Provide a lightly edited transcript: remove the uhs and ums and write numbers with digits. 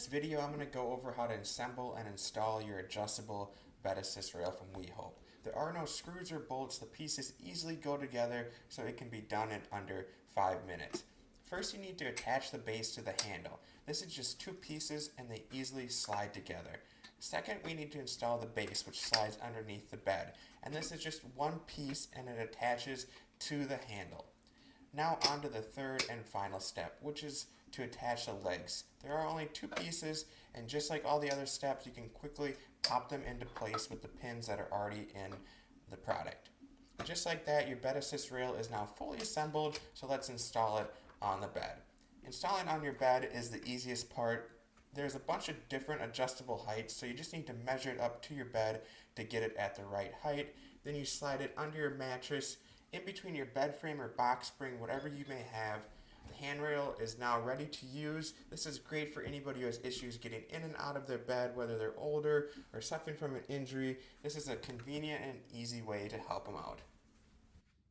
this video, I'm going to go over how to assemble and install your adjustable bed assist rail from WeHwupe. There are no screws or bolts. The pieces easily go together, so it can be done in under 5 minutes. First, you need to attach the base to the handle. This is just 2 pieces and they easily slide together. Second, we need to install the base, which slides underneath the bed. And this is just 1 piece and it attaches to the handle. Now on to the third and final step, which is to attach the legs. There are only 2 pieces, and just like all the other steps, you can quickly pop them into place with the pins that are already in the product. And just like that, your bed assist rail is now fully assembled, so let's install it on the bed. Installing on your bed is the easiest part. There's a bunch of different adjustable heights, so you just need to measure it up to your bed to get it at the right height. Then you slide it under your mattress, in between your bed frame or box spring, whatever you may have. The handrail is now ready to use. This is great for anybody who has issues getting in and out of their bed, whether they're older or suffering from an injury. This is a convenient and easy way to help them out.